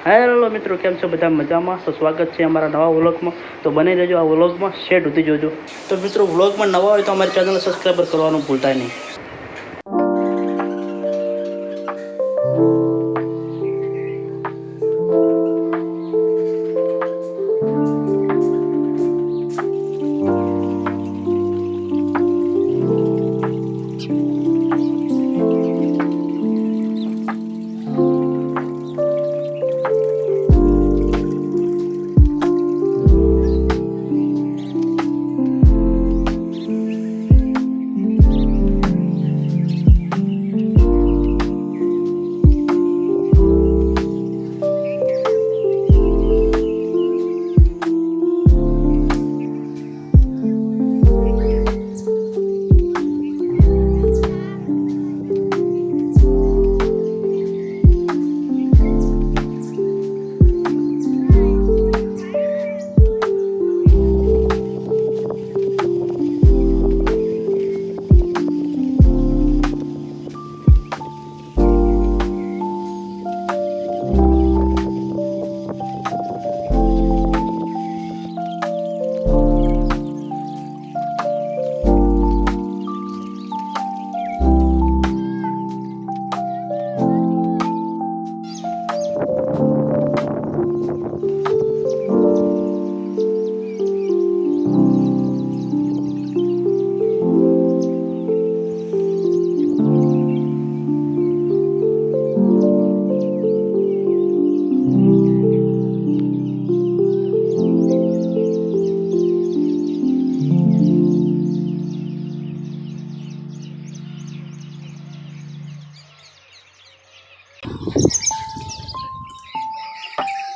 Hello મિત્રો, કેમ છો બધા? મજામાં? તો સ્વાગત છે અમારા નવા વ્લોગમાં. તો બની રહેજો આ વ્લોગમાં, શેડ સુધી જોજો. તો મિત્રો, વ્લોગમાં નવા હોય તો અમારી ચેનલને સબસ્ક્રાઈબર કરવાનું ભૂલતા નહીં.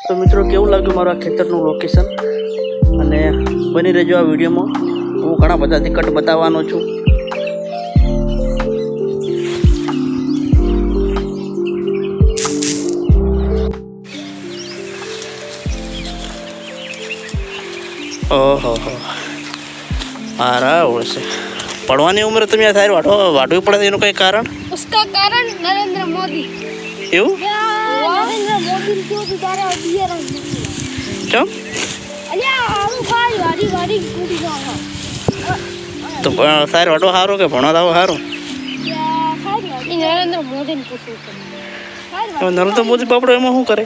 તો મિત્રો, કેવું લાગ્યું મારું આ ખેતરનું લોકેશન? અને બની રહેજો આ વિડીયોમાં. હું ઘણા બધાથી કટ બતાવવાનો છું. ઓહો હો, મારા ઓળશે પડવાની ઉંમરે તમે આ સારી વાટવી પડે એનું કઈ કારણ? उसका कारण नरेंद्र मोदी. એવું नरेंद्र मोदी क्यों बिचारा बियर ચમ? अलिया आलू खाई वारी वारी कूदी जावा. તો સારી વાટો સારો કે ભણવા દાવો સારો? या खाई वारी नरेंद्र मोदी ने पूछ્યું. નરેન્દ્ર મોદી બાપડો એમાં શું કરે?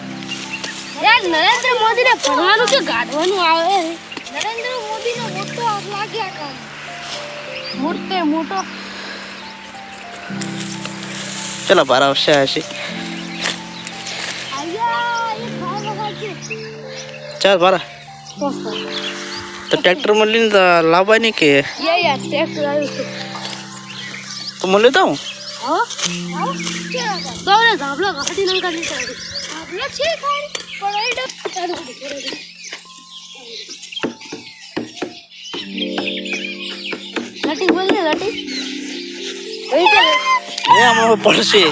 यार नरेंद्र मोदी ने ભણવાનું છે, ગાઢવાનું આવે. नरेंद्र मोदी નો મોટો હાથ લાગ્યા કામ. મોટો ચલો બાર આવશે હશે. આયા એ ખાવા વાગે ચાલ બારા તો ટ્રેક્ટરમાં લઈને લાવવાની કે યાર ટ્રેક્ટર આવ્યું છે. તો હું લેતા હું. હા તો ને ધાબલા ગાડી નંકા નીકળે. ધાબલા છે ખાલી પણ આઈડ ચાલુ કરી. લાટી બોલ ને લાટી. ઓય ચાલે એ આમાં પડશે.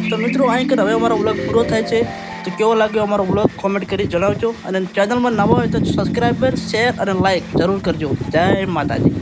તો મિત્રો, અહીં કર હવે અમારો વ્લોગ પૂરો થાય છે. તો કેવો લાગ્યો અમારો વ્લોગ કોમેન્ટ કરી જણાવજો. અને ચેનલમાં નવા હોય તો સબસ્ક્રાઈબર, શેર અને લાઈક જરૂર કરજો. જય માતાજી.